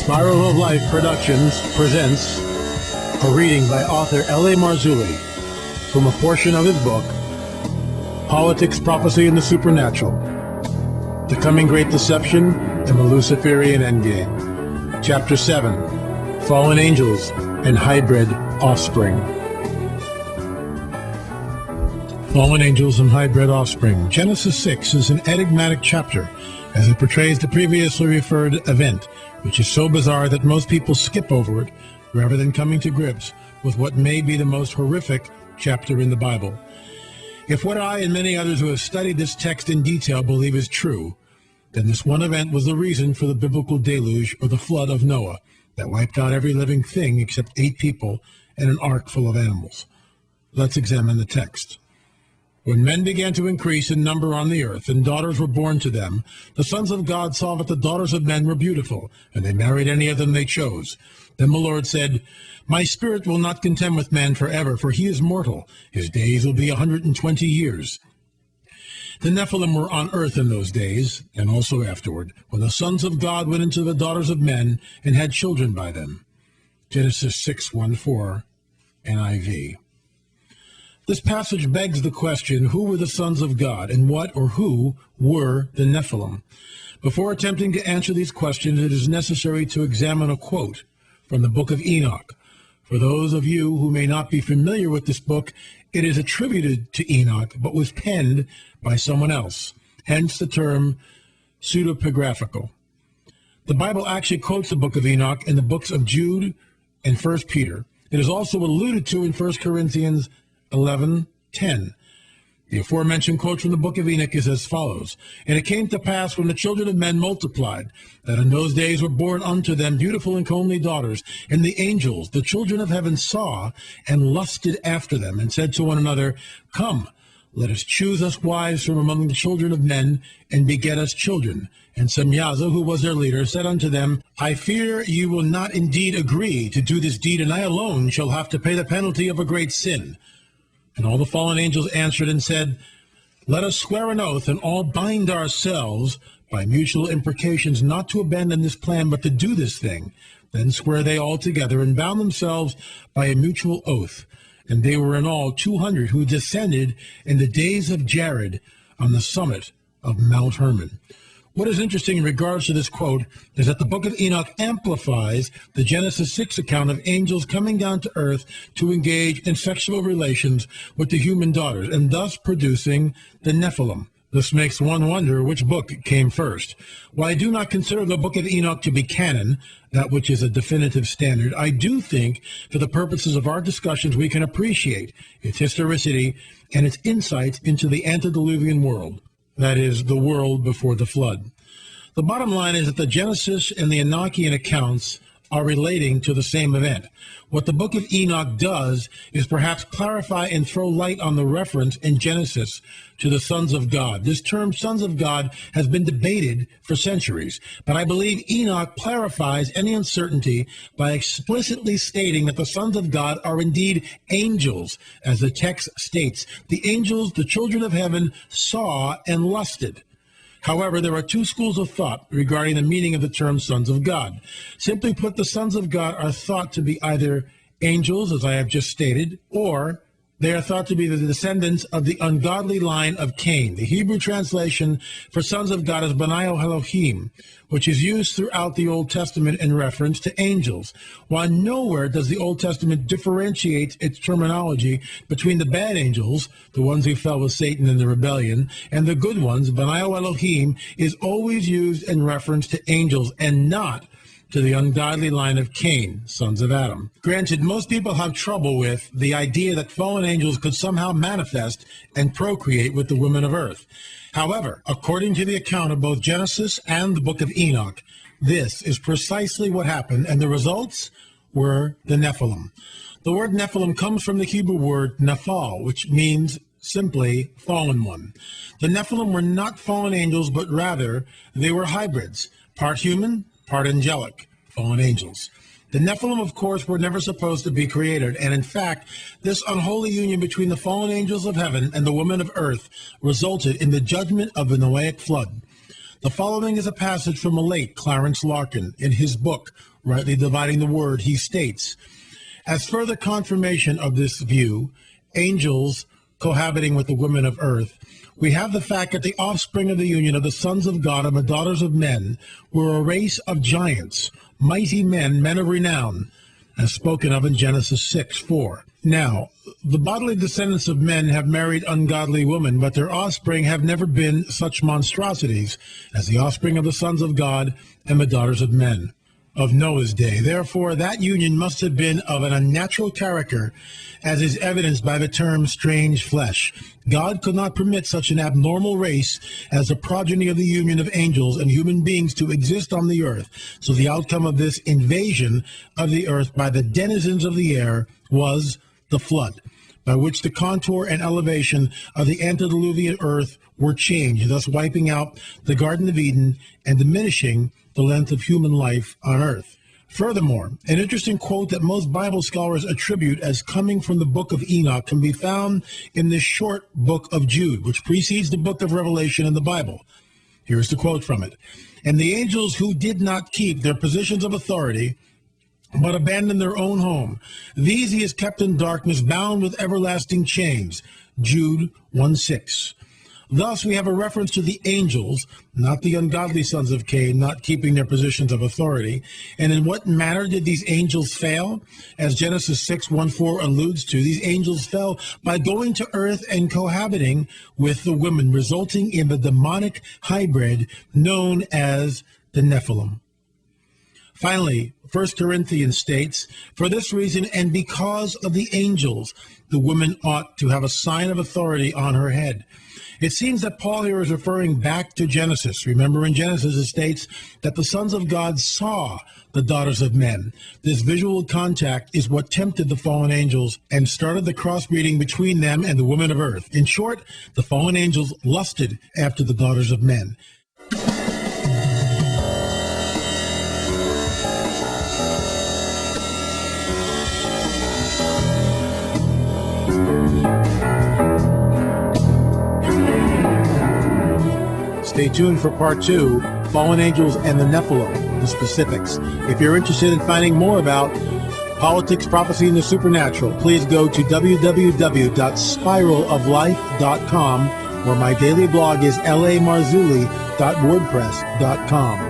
Spiral of Life Productions presents a reading by author L.A. Marzulli from a portion of his book, Politics, Prophecy, and the Supernatural, The Coming Great Deception and the Luciferian Endgame, Chapter 7, Fallen Angels and Hybrid Offspring. Fallen Angels and Hybrid Offspring. Genesis 6 is an enigmatic chapter, as it portrays the previously referred event, which is so bizarre that most people skip over it, rather than coming to grips with what may be the most horrific chapter in the Bible. If what I and many others who have studied this text in detail believe is true, then this one event was the reason for the biblical deluge, or the flood of Noah, that wiped out every living thing except 8 people and an ark full of animals. Let's examine the text. When men began to increase in number on the earth, and daughters were born to them, the sons of God saw that the daughters of men were beautiful, and they married any of them they chose. Then the Lord said, My spirit will not contend with man forever, for he is mortal. His days will be 120 years. The Nephilim were on earth in those days, and also afterward, when the sons of God went into the daughters of men and had children by them. Genesis 6:1-4, NIV. This passage begs the question, who were the sons of God, and what or who were the Nephilim? Before attempting to answer these questions, it is necessary to examine a quote from the book of Enoch. For those of you who may not be familiar with this book, it is attributed to Enoch, but was penned by someone else, hence the term pseudepigraphical. The Bible actually quotes the book of Enoch in the books of Jude and 1 Peter. It is also alluded to in 1 Corinthians 11:10. The aforementioned quote from the book of Enoch is as follows: And it came to pass, when the children of men multiplied, that in those days were born unto them beautiful and comely daughters, and the angels, the children of heaven, saw and lusted after them, and said to one another, Come, let us choose us wives from among the children of men, and beget us children. And Semyaza, who was their leader, said unto them, I fear you will not indeed agree to do this deed, and I alone shall have to pay the penalty of a great sin. And all the fallen angels answered and said, Let us swear an oath, and all bind ourselves by mutual imprecations not to abandon this plan, but to do this thing. Then swear they all together, and bound themselves by a mutual oath. And they were in all 200 who descended in the days of Jared on the summit of Mount Hermon. What is interesting in regards to this quote is that the book of Enoch amplifies the Genesis 6 account of angels coming down to earth to engage in sexual relations with the human daughters, and thus producing the Nephilim. This makes one wonder which book came first. While I do not consider the book of Enoch to be canon, that which is a definitive standard, I do think, for the purposes of our discussions, we can appreciate its historicity and its insights into the antediluvian world. That is, the world before the flood. The bottom line is that the Genesis and the Enochian accounts are relating to the same event. What the book of Enoch does is perhaps clarify and throw light on the reference in Genesis to the sons of God. This term, sons of God, has been debated for centuries, but I believe Enoch clarifies any uncertainty by explicitly stating that the sons of God are indeed angels, as the text states. The angels, the children of heaven, saw and lusted. However, there are 2 schools of thought regarding the meaning of the term sons of God. Simply put, the sons of God are thought to be either angels, as I have just stated, or they are thought to be the descendants of the ungodly line of Cain. The Hebrew translation for sons of God is B'nai Elohim, which is used throughout the Old Testament in reference to angels, while nowhere does the Old Testament differentiate its terminology between the bad angels, the ones who fell with Satan in the rebellion, and the good ones. B'nai Elohim is always used in reference to angels and not to the ungodly line of Cain, sons of Adam. Granted, most people have trouble with the idea that fallen angels could somehow manifest and procreate with the women of earth. However, according to the account of both Genesis and the book of Enoch, this is precisely what happened, and the results were the Nephilim. The word Nephilim comes from the Hebrew word nephal, which means simply fallen one. The Nephilim were not fallen angels, but rather they were hybrids, part human, part angelic, fallen angels. The Nephilim, of course, were never supposed to be created, and in fact, this unholy union between the fallen angels of heaven and the women of earth resulted in the judgment of the Noahic flood. The following is a passage from a late Clarence Larkin. In his book, Rightly Dividing the Word, he states, as further confirmation of this view, angels cohabiting with the women of earth, we have the fact that the offspring of the union of the sons of God and the daughters of men were a race of giants, mighty men, men of renown, as spoken of in Genesis 6:4. Now, the bodily descendants of men have married ungodly women, but their offspring have never been such monstrosities as the offspring of the sons of God and the daughters of men of Noah's day. Therefore, that union must have been of an unnatural character, as is evidenced by the term strange flesh. God could not permit such an abnormal race as the progeny of the union of angels and human beings to exist on the earth. So the outcome of this invasion of the earth by the denizens of the air was the flood, by which the contour and elevation of the antediluvian earth were changed, thus wiping out the Garden of Eden and diminishing the length of human life on earth. Furthermore, an interesting quote that most Bible scholars attribute as coming from the book of Enoch can be found in this short book of Jude, which precedes the book of Revelation in the Bible. Here's the quote from it. And the angels who did not keep their positions of authority, but abandoned their own home, these he has kept in darkness, bound with everlasting chains. Jude 1:6. Thus, we have a reference to the angels, not the ungodly sons of Cain, not keeping their positions of authority. And in what manner did these angels fail? As Genesis 6:1-4 alludes to, these angels fell by going to earth and cohabiting with the women, resulting in the demonic hybrid known as the Nephilim. Finally, 1 Corinthians states, for this reason and because of the angels, the woman ought to have a sign of authority on her head. It seems that Paul here is referring back to Genesis. Remember, in Genesis it states that the sons of God saw the daughters of men. This visual contact is what tempted the fallen angels and started the crossbreeding between them and the women of earth. In short, the fallen angels lusted after the daughters of men. Stay tuned for part 2, Fallen Angels and the Nephilim, the specifics. If you're interested in finding more about politics, prophecy, and the supernatural, please go to www.spiraloflife.com, where my daily blog is lamarzulli.wordpress.com.